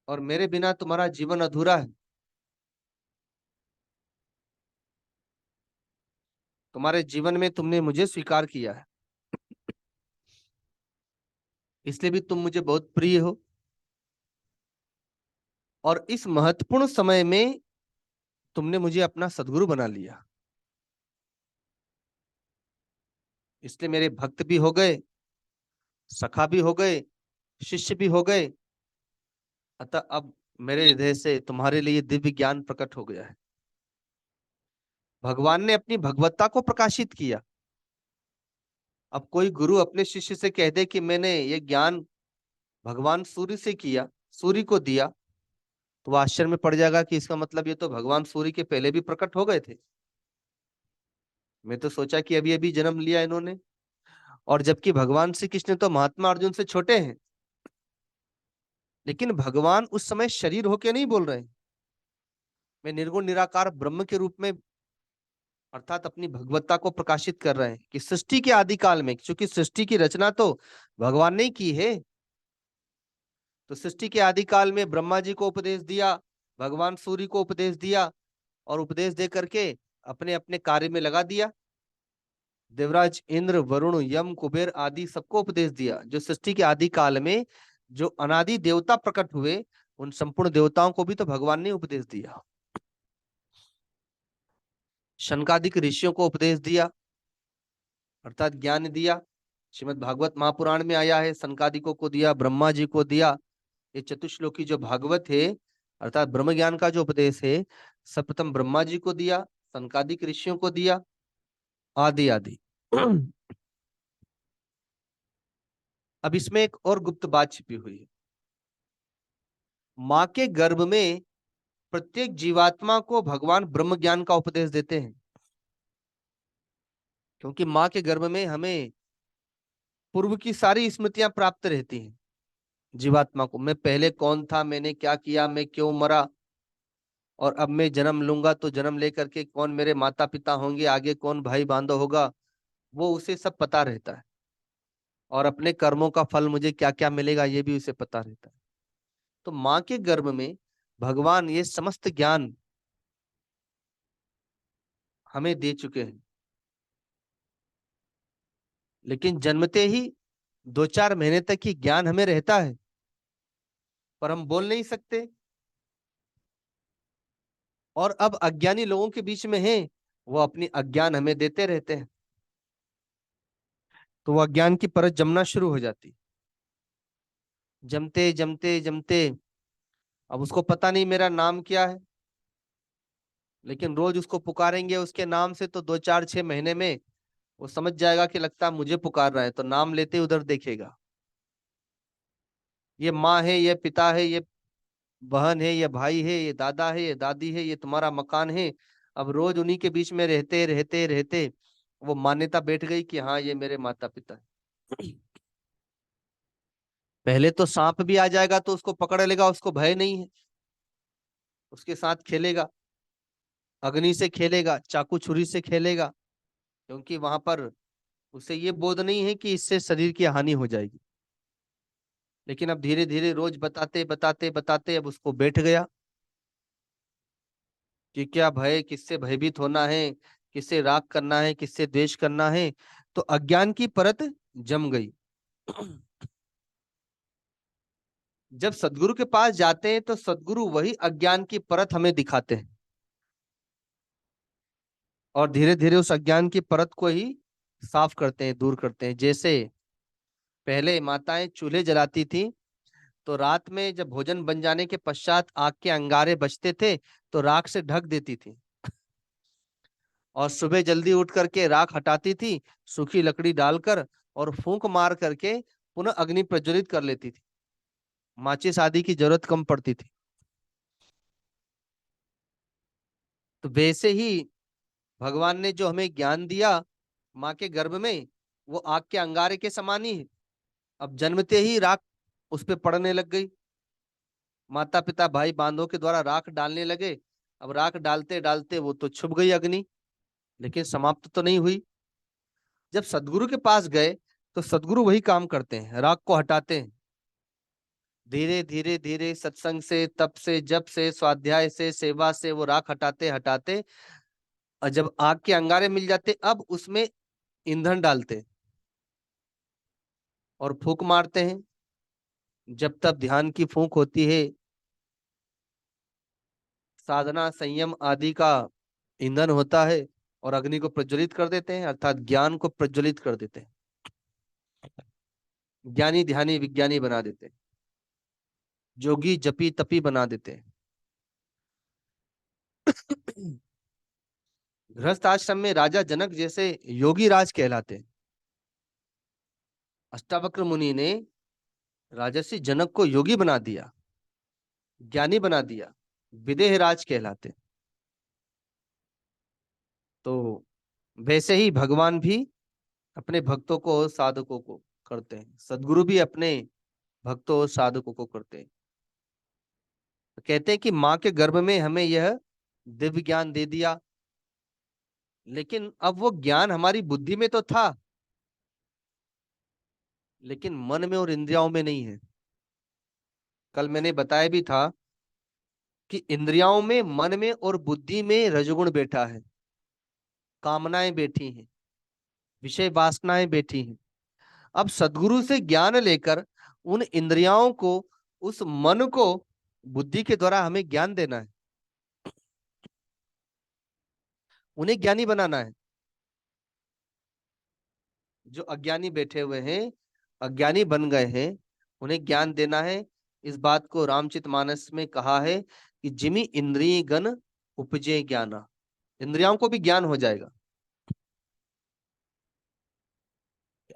और मेरे बिना तुम्हारा जीवन अधूरा है। तुम्हारे जीवन में तुमने मुझे स्वीकार किया है, इसलिए भी तुम मुझे बहुत प्रिय हो। और इस महत्वपूर्ण समय में तुमने मुझे अपना सदगुरु बना लिया, इसलिए मेरे भक्त भी हो गए, सखा भी हो गए, शिष्य भी हो गए। अतः अब मेरे हृदय से तुम्हारे लिए दिव्य ज्ञान प्रकट हो गया है। भगवान ने अपनी भगवत्ता को प्रकाशित किया। अब कोई गुरु अपने शिष्य से कह दे कि मैंने ये ज्ञान भगवान सूर्य से किया, सूर्य को दिया, तो वो आश्चर्य में पड़ जाएगा कि इसका मतलब ये तो भगवान सूर्य के पहले भी प्रकट हो गए थे। मैं तो सोचा कि अभी अभी जन्म लिया इन्होंने। और जबकि भगवान श्री कृष्ण तो महात्मा अर्जुन से छोटे हैं, लेकिन भगवान उस समय शरीर होके नहीं बोल रहे। मैं निर्गुण निराकार ब्रह्म के रूप में, अर्थात अपनी भगवत्ता को प्रकाशित कर रहे हैं कि सृष्टि के आदि काल में, क्योंकि सृष्टि की रचना तो भगवान ने ही की है। तो सृष्टि के आदि काल में ब्रह्मा जी को उपदेश दिया, भगवान सूर्य को उपदेश दिया, और उपदेश दे करके अपने अपने कार्य में लगा दिया। देवराज इंद्र वरुण यम कुबेर आदि सबको उपदेश दिया। जो सृष्टि के आदि काल में जो अनादि देवता प्रकट हुए, उन संपूर्ण देवताओं को भी तो भगवान ने उपदेश दिया। शनकादिक ऋषियों को उपदेश दिया, अर्थात ज्ञान दिया। श्रीमद् भागवत महापुराण में आया है, सनकादिकों को दिया, ब्रह्मा जी को दिया। ये चतुश्लोकी जो भागवत है, अर्थात ब्रह्म ज्ञान का जो उपदेश है, सर्वप्रथम ब्रह्मा जी को दिया, सनकादिक ऋषियों को दिया, आदि आदि। अब इसमें एक और गुप्त बात छिपी हुई है। माँ के गर्भ में प्रत्येक जीवात्मा को भगवान ब्रह्म ज्ञान का उपदेश देते हैं, क्योंकि माँ के गर्भ में हमें पूर्व की सारी स्मृतियां प्राप्त रहती हैं। जीवात्मा को, मैं पहले कौन था, मैंने क्या किया, मैं क्यों मरा, और अब मैं जन्म लूंगा तो जन्म लेकर के कौन मेरे माता पिता होंगे, आगे कौन भाई बांधव होगा, वो उसे सब पता रहता है। और अपने कर्मों का फल मुझे क्या क्या मिलेगा ये भी उसे पता रहता है। तो माँ के गर्भ में भगवान ये समस्त ज्ञान हमें दे चुके हैं। लेकिन जन्मते ही 2-4 महीने तक ही ज्ञान हमें रहता है, पर हम बोल नहीं सकते। और अब अज्ञानी लोगों के बीच में हैं, वो अपनी अज्ञान हमें देते रहते हैं, तो वो अज्ञान की परत जमना शुरू हो जाती। जमते जमते जमते अब उसको पता नहीं मेरा नाम क्या है, लेकिन रोज उसको पुकारेंगे उसके नाम से, तो 2-4-6 महीने में वो समझ जाएगा कि लगता है मुझे पुकार रहा है, तो नाम लेते उधर देखेगा। ये माँ है, ये पिता है, ये बहन है, ये भाई है, ये दादा है, ये दादी है, ये तुम्हारा मकान है। अब रोज उन्हीं के बीच में रहते रहते रहते वो मान्यता बैठ गई कि हाँ ये मेरे माता पिता है। पहले तो सांप भी आ जाएगा तो उसको पकड़ लेगा, उसको भय नहीं है, उसके साथ खेलेगा, अग्नि से खेलेगा, चाकू छुरी से खेलेगा, क्योंकि वहां पर उसे ये बोध नहीं है कि इससे शरीर की हानि हो जाएगी। लेकिन अब धीरे धीरे रोज बताते बताते बताते अब उसको बैठ गया कि क्या भय, किससे भयभीत होना है, किससे राग करना है, किससे द्वेष करना है। तो अज्ञान की परत जम गई। जब सदगुरु के पास जाते हैं तो सदगुरु वही अज्ञान की परत हमें दिखाते हैं, और धीरे धीरे उस अज्ञान की परत को ही साफ करते हैं, दूर करते हैं। जैसे पहले माताएं चूल्हे जलाती थी, तो रात में जब भोजन बन जाने के पश्चात आग के अंगारे बचते थे तो राख से ढक देती थी, और सुबह जल्दी उठ करके राख हटाती थी, सूखी लकड़ी डालकर और फूंक मार करके पुनः अग्नि प्रज्वलित कर लेती थी। माचिस आदि की जरूरत कम पड़ती थी। तो वैसे ही भगवान ने जो हमें ज्ञान दिया माँ के गर्भ में, वो आग के अंगारे के समान ही है। अब जन्मते ही राख उस पे पड़ने लग गई, माता पिता भाई बांधवों के द्वारा राख डालने लगे। अब राख डालते डालते वो तो छुप गई अग्नि, लेकिन समाप्त तो नहीं हुई। जब सदगुरु के पास गए तो सदगुरु वही काम करते हैं, राख को हटाते हैं। धीरे धीरे धीरे सत्संग से, तप से, जप से, स्वाध्याय से, सेवा से वो राख हटाते हटाते, और जब आग के अंगारे मिल जाते अब उसमें ईंधन डालते और फूंक मारते हैं। जब तक ध्यान की फूंक होती है, साधना संयम आदि का ईंधन होता है, और अग्नि को प्रज्वलित कर देते हैं, अर्थात ज्ञान को प्रज्वलित कर देते हैं, ज्ञानी ध्यानी विज्ञानी बना देते हैं, जोगी जपी तपी बना देते हैं। गृहस्थ आश्रम में राजा जनक जैसे योगी राज कहलाते हैं। अष्टावक्र मुनि ने राजर्षि जनक को योगी बना दिया, ज्ञानी बना दिया, विदेह राज कहलाते हैं। तो वैसे ही भगवान भी अपने भक्तों को, साधकों को करते हैं, सदगुरु भी अपने भक्तों और साधकों को करते हैं। तो कहते हैं कि माँ के गर्भ में हमें यह दिव्य ज्ञान दे दिया, लेकिन अब वो ज्ञान हमारी बुद्धि में तो था, लेकिन मन में और इंद्रियों में नहीं है। कल मैंने बताया भी था कि इंद्रियों में, मन में और बुद्धि में रजोगुण बैठा है, कामनाएं बैठी हैं, विषय वासनाएं बैठी हैं। अब सदगुरु से ज्ञान लेकर उन इंद्रियों को, उस मन को बुद्धि के द्वारा हमें ज्ञान देना है, उन्हें ज्ञानी बनाना है। जो अज्ञानी बैठे हुए हैं, अज्ञानी बन गए हैं, उन्हें ज्ञान देना है। इस बात को रामचरितमानस में कहा है कि जिमि इंद्रिय गण उपजे ज्ञाना, इंद्रियों को भी ज्ञान हो जाएगा।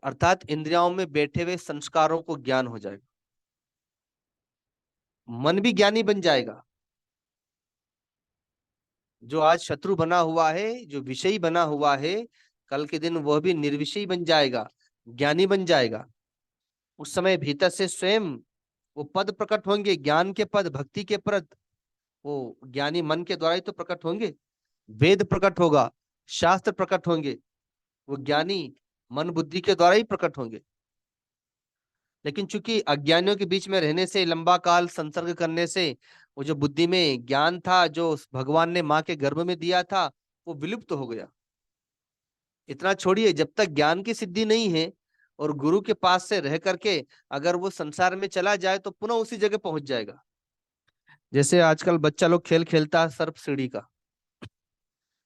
अर्थात इंद्रियों में बैठे हुए संस्कारों को ज्ञान हो जाएगा, मन भी ज्ञानी बन जाएगा। जो आज शत्रु बना हुआ है, जो विषयी बना हुआ है, कल के दिन वह भी निर्विषयी बन जाएगा, ज्ञानी बन जाएगा। उस समय भीतर से स्वयं वो पद प्रकट होंगे, ज्ञान के पद, भक्ति के पद। वो ज्ञानी मन के द्वारा ही तो प्रकट होंगे। वेद प्रकट होगा, शास्त्र प्रकट होंगे, वो ज्ञानी मन बुद्धि के द्वारा ही प्रकट होंगे। लेकिन चूंकि अज्ञानियों के बीच में रहने से, लंबा काल संसर्ग करने से, वो जो बुद्धि में ज्ञान था, जो भगवान ने माँ के गर्भ में दिया था, वो विलुप्त हो गया। इतना छोड़िए, जब तक ज्ञान की सिद्धि नहीं है और गुरु के पास से रह करके अगर वो संसार में चला जाए तो पुनः उसी जगह पहुंच जाएगा। जैसे आजकल बच्चा लोग खेल खेलता है सर्प सीढ़ी का,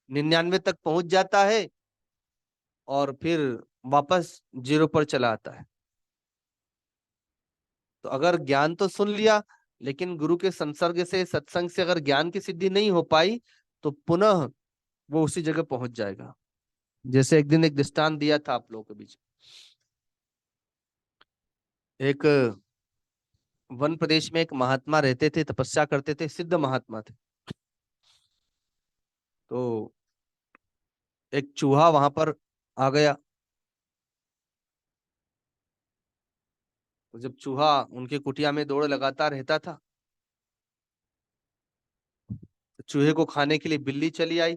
99 तक पहुंच जाता है और फिर वापस 0 पर चला आता है। तो अगर ज्ञान तो सुन लिया, लेकिन गुरु के संसर्ग से, सत्संग से अगर ज्ञान की सिद्धि नहीं हो पाई, तो पुनः वो उसी जगह पहुंच जाएगा। जैसे एक दिन एक दृष्टांत दिया था आप लोगों के बीच। एक वन प्रदेश में एक महात्मा रहते थे, तपस्या करते थे, सिद्ध महात्मा थे। तो एक चूहा वहां पर आ गया। तो जब चूहा उनके कुटिया में दौड़ लगाता रहता था, तो चूहे को खाने के लिए बिल्ली चली आई।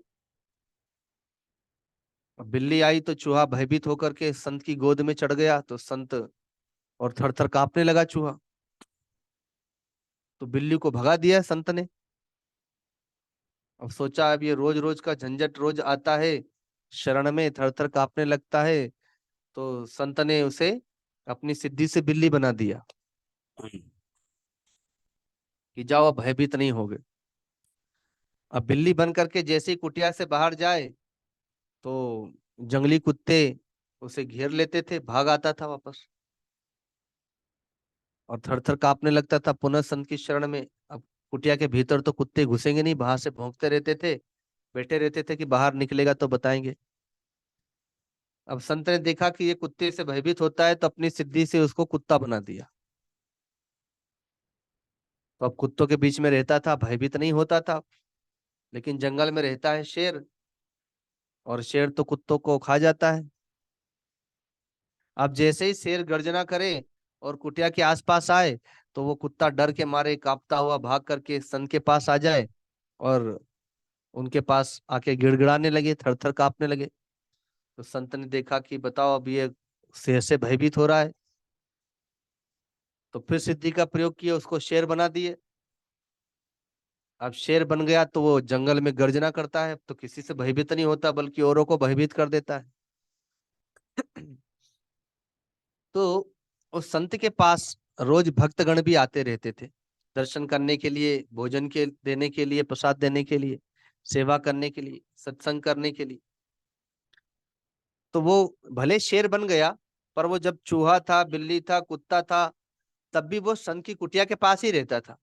अब बिल्ली आई तो चूहा भयभीत होकर के संत की गोद में चढ़ गया, तो संत और थर थर कांपने लगा चूहा। तो बिल्ली को भगा दिया संत ने। अब सोचा अब ये रोज रोज का झंझट रोज आता है, शरण में थर थर कांपने लगता है, तो संत ने उसे अपनी सिद्धि से बिल्ली बना दिया कि जाओ अब भयभीत नहीं होगे। अब बिल्ली बन करके जैसे ही कुटिया से बाहर जाए, तो जंगली कुत्ते उसे घेर लेते थे, भाग आता था वापस और थर थर कांपने लगता था पुनः संत की शरण में। अब कुटिया के भीतर तो कुत्ते घुसेंगे नहीं, बाहर से भौंकते रहते थे, बैठे रहते थे कि बाहर निकलेगा तो बताएंगे। अब संत ने देखा कि ये कुत्ते से भयभीत होता है, तो अपनी सिद्धि से उसको कुत्ता बना दिया। तो अब कुत्तों के बीच में रहता था, भयभीत नहीं होता था। लेकिन जंगल में रहता है शेर, और शेर तो कुत्तों को खा जाता है। अब जैसे ही शेर गर्जना करे और कुटिया के आसपास आए, तो वो कुत्ता डर के मारे कांपता हुआ भाग करके संत के पास आ जाए और उनके पास आके गिड़गिड़ाने लगे, थर थर कांपने लगे। तो संत ने देखा कि बताओ अब ये शेर से भयभीत हो रहा है। तो फिर सिद्धि का प्रयोग किया, उसको शेर बना दिए। अब शेर बन गया तो वो जंगल में गर्जना करता है, तो किसी से भयभीत नहीं होता बल्कि औरों को भयभीत कर देता है। तो उस संत के पास रोज भक्तगण भी आते रहते थे, दर्शन करने के लिए, भोजन के देने के लिए, प्रसाद देने के लिए, सेवा करने के लिए, सत्संग करने के लिए। तो वो भले शेर बन गया, पर वो जब चूहा था, बिल्ली था, कुत्ता था, तब भी वो संत की कुटिया के पास ही रहता था।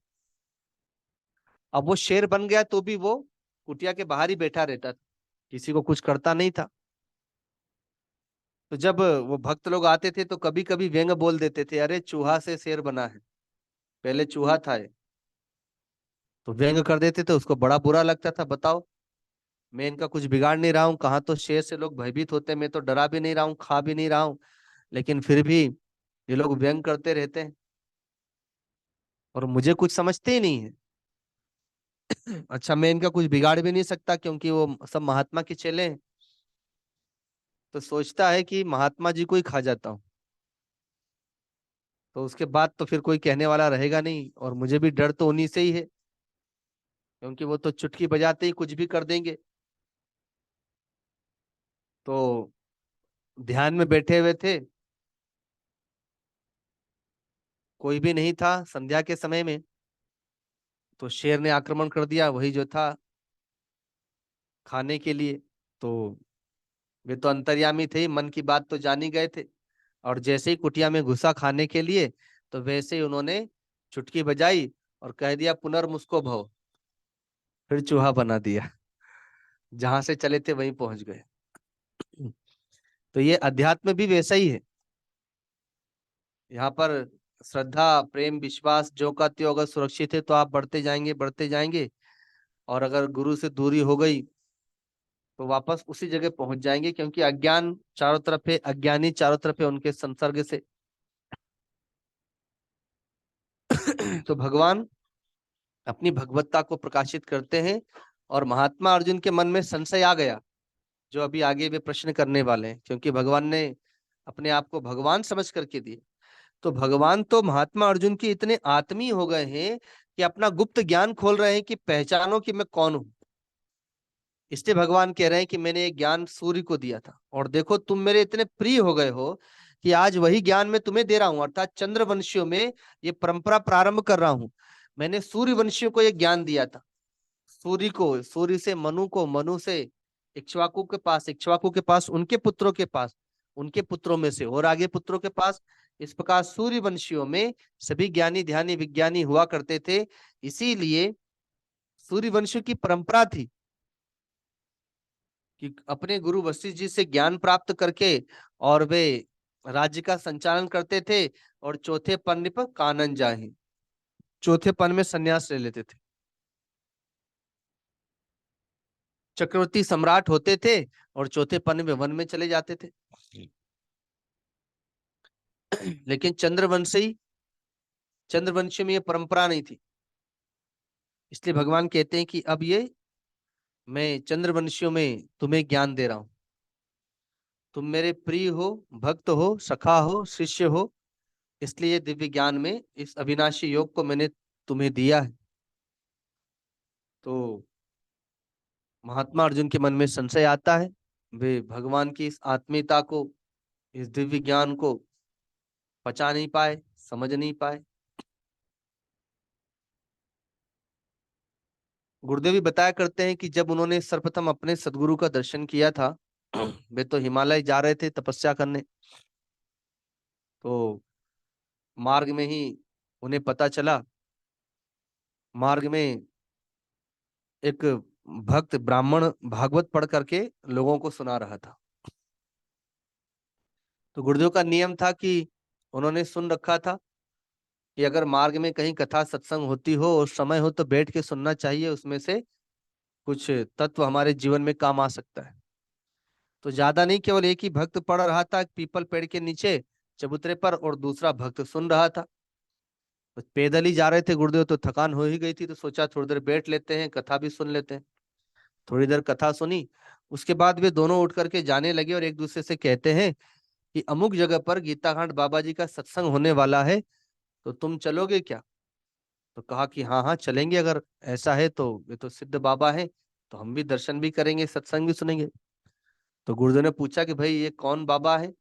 अब वो शेर बन गया तो भी वो कुटिया के बाहर ही बैठा रहता था, किसी को कुछ करता नहीं था। तो जब वो भक्त लोग आते थे तो कभी कभी व्यंग बोल देते थे, अरे चूहा से शेर बना है, पहले चूहा था ये। तो व्यंग कर देते थे, उसको बड़ा बुरा लगता था। बताओ, मैं इनका कुछ बिगाड़ नहीं रहा हूँ, कहाँ तो शेर से लोग भयभीत होते हैं, मैं तो डरा भी नहीं रहा हूँ, खा भी नहीं रहा हूँ, लेकिन फिर भी ये लोग व्यंग करते रहते हैं और मुझे कुछ समझते ही नहीं है। अच्छा, मैं इनका कुछ बिगाड़ भी नहीं सकता क्योंकि वो सब महात्मा के चेले हैं। तो सोचता है कि महात्मा जी को ही खा जाता हूँ, तो उसके बाद तो फिर कोई कहने वाला रहेगा नहीं, और मुझे भी डर तो उन्हीं से ही है, क्योंकि वो तो चुटकी बजाते ही कुछ भी कर देंगे। तो ध्यान में बैठे हुए थे, कोई भी नहीं था संध्या के समय में, तो शेर ने आक्रमण कर दिया, वही जो था खाने के लिए। तो वे तो अंतर्यामी थे, मन की बात तो जान ही गए थे, और जैसे ही कुटिया में घुसा खाने के लिए, तो वैसे ही उन्होंने चुटकी बजाई और कह दिया पुनर्मुस्को भव, फिर चूहा बना दिया, जहां से चले थे वहीं पहुंच गए। तो ये अध्यात्म भी वैसा ही है। यहाँ पर श्रद्धा, प्रेम, विश्वास जो का त्यों अगर सुरक्षित है तो आप बढ़ते जाएंगे बढ़ते जाएंगे, और अगर गुरु से दूरी हो गई तो वापस उसी जगह पहुंच जाएंगे, क्योंकि अज्ञान चारों तरफ है, अज्ञानी चारों तरफ है उनके संसर्ग से। तो भगवान अपनी भगवत्ता को प्रकाशित करते हैं, और महात्मा अर्जुन के मन में संशय आ गया, जो अभी आगे वे प्रश्न करने वाले हैं, क्योंकि भगवान ने अपने आप को भगवान समझ करके दिए। तो भगवान तो महात्मा अर्जुन के इतने आत्मीय हो गए हैं कि अपना गुप्त ज्ञान खोल रहे हैं कि पहचानो कि मैं कौन हूं। इसलिए भगवान कह रहे हैं कि मैंने ये ज्ञान सूर्य को दिया था, और देखो तुम मेरे इतने प्रिय हो गए हो कि आज वही ज्ञान मैं तुम्हें दे रहा हूं, अर्थात चंद्रवंशियों में ये परंपरा प्रारंभ कर रहा हूं। मैंने सूर्यवंशियों को ये ज्ञान दिया था। सूर्य को, सूर्य से मनु को, मनु से इक्ष्वाकु के पास, इक्ष्वाकु के पास उनके पुत्रों के पास, उनके पुत्रों में से और आगे पुत्रों के पास। इस प्रकार सूर्यवंशियों में सभी ज्ञानी ध्यानी विज्ञानी हुआ करते थे। इसीलिए सूर्यवंशियों की परंपरा थी कि अपने गुरु वशिष्ठ जी से ज्ञान प्राप्त करके और वे राज्य का संचालन करते थे, और चौथे पन्न पर कानन जाहि, चौथे पन्न में संन्यास ले लेते थे। चक्रवर्ती सम्राट होते थे और चौथे पन्न में वन में चले जाते थे। लेकिन चंद्रवंशी में ये परंपरा नहीं थी। इसलिए भगवान कहते हैं कि अब ये मैं चंद्रवंशियों में तुम्हें ज्ञान दे रहा हूं। तुम मेरे प्रिय हो, भक्त हो, सखा हो, शिष्य हो, इसलिए दिव्य ज्ञान में इस अविनाशी योग को मैंने तुम्हें दिया है। तो महात्मा अर्जुन के मन में संशय आता है, वे भगवान की इस आत्मीयता को, इस दिव्य ज्ञान को पचा नहीं पाए, समझ नहीं पाए। गुरुदेव भी बताया करते हैं कि जब उन्होंने सर्वप्रथम अपने सदगुरु का दर्शन किया था, वे तो हिमालय जा रहे थे तपस्या करने। तो मार्ग में ही उन्हें पता चला, मार्ग में एक भक्त ब्राह्मण भागवत पढ़ करके लोगों को सुना रहा था। तो गुरुदेव का नियम था कि उन्होंने सुन रखा था कि अगर मार्ग में कहीं कथा सत्संग होती हो और समय हो तो बैठ के सुनना चाहिए, उसमें से कुछ तत्व हमारे जीवन में काम आ सकता है। तो ज्यादा नहीं, केवल एक ही भक्त पढ़ रहा था पीपल पेड़ के नीचे चबूतरे पर, और दूसरा भक्त सुन रहा था। तो पैदल ही जा रहे थे गुरुदेव, तो थकान हो ही गई थी, तो सोचा थोड़ी देर बैठ लेते हैं, कथा भी सुन लेते हैं। थोड़ी देर कथा सुनी, उसके बाद वे दोनों उठ करके जाने लगे और एक दूसरे से कहते हैं कि अमुक जगह पर गीताकांड बाबा जी का सत्संग होने वाला है, तो तुम चलोगे क्या? तो कहा कि हाँ हाँ चलेंगे, अगर ऐसा है तो ये तो सिद्ध बाबा है, तो हम भी दर्शन भी करेंगे, सत्संग भी सुनेंगे। तो गुरुदेव ने पूछा कि भाई ये कौन बाबा है,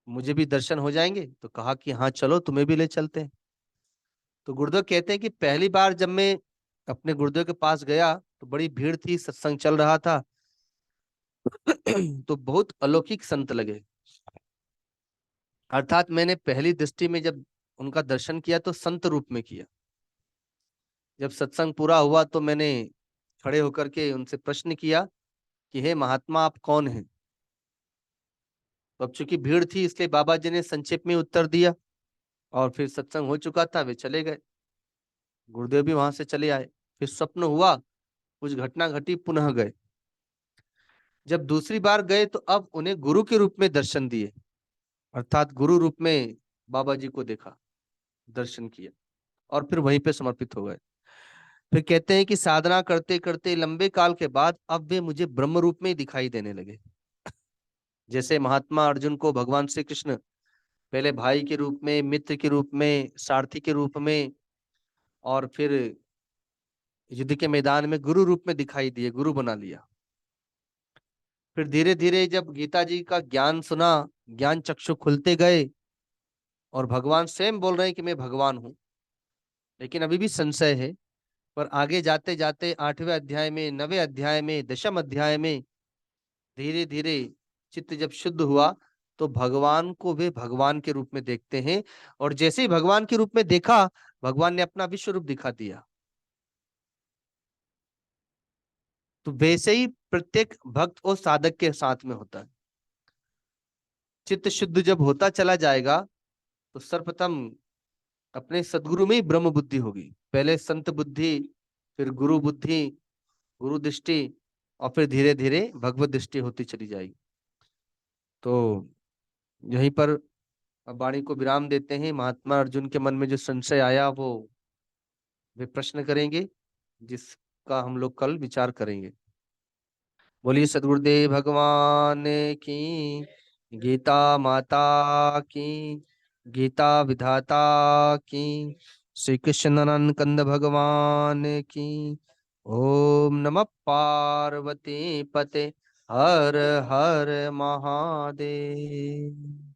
मुझे भी दर्शन हो जाएंगे? तो कहा कि हाँ चलो, तुम्हें भी ले चलते हैं। तो गुरुदेव कहते हैं कि पहली बार जब मैं अपने गुरुदेव के पास गया तो बड़ी भीड़ थी, सत्संग चल रहा था। तो बहुत अलौकिक संत लगे। अर्थात मैंने पहली दृष्टि में जब उनका दर्शन किया तो संत रूप में किया। जब सत्संग पूरा हुआ तो मैंने खड़े होकर के उनसे प्रश्न किया कि हे महात्मा, आप कौन हैं? तो अब चूंकि भीड़ थी इसलिए बाबा जी ने संक्षेप में उत्तर दिया, और फिर सत्संग हो चुका था, वे चले गए। गुरुदेव भी वहां से चले आए। फिर स्वप्न हुआ, कुछ घटना घटी, पुनः गए। जब दूसरी बार गए तो अब उन्हें गुरु के रूप में दर्शन दिए, अर्थात गुरु रूप में बाबा जी को देखा, दर्शन किया, और फिर वहीं पे समर्पित हो गए। फिर कहते हैं कि साधना करते करते लंबे काल के बाद अब वे मुझे ब्रह्म रूप में दिखाई देने लगे। जैसे महात्मा अर्जुन को भगवान श्री कृष्ण पहले भाई के रूप में, मित्र के रूप में, सारथी के रूप में, और फिर युद्ध के मैदान में गुरु रूप में दिखाई दिए, गुरु बना लिया। फिर धीरे धीरे जब गीता जी का ज्ञान सुना, ज्ञान चक्षु खुलते गए, और भगवान स्वयं बोल रहे हैं कि मैं भगवान हूं। लेकिन अभी भी संशय है। पर आगे जाते जाते 8वें अध्याय में, 9वें अध्याय में, 10वें अध्याय में धीरे धीरे चित्त जब शुद्ध हुआ तो भगवान को वे भगवान के रूप में देखते हैं। और जैसे ही भगवान के रूप में देखा, भगवान ने अपना विश्व रूप दिखा दिया। तो वैसे ही प्रत्येक भक्त और साधक के साथ में होता है। चित्त शुद्ध जब होता चला जाएगा तो सर्वप्रथम अपने सदगुरु में ही ब्रह्म बुद्धि होगी। पहले संत बुद्धि, फिर गुरु बुद्धि, गुरु दृष्टि, और फिर धीरे धीरे भगवत दृष्टि होती चली जाएगी। तो यहीं पर अब वाणी को विराम देते हैं। महात्मा अर्जुन के मन में जो संशय आया वो वे प्रश्न करेंगे, जिसका हम लोग कल विचार करेंगे। बोलिए सदगुरुदेव भगवान की, गीता माता की, गीता विधाता की, श्री कृष्ण कंद भगवान की। ओम नमः पार्वती पते, हर हर महादेव।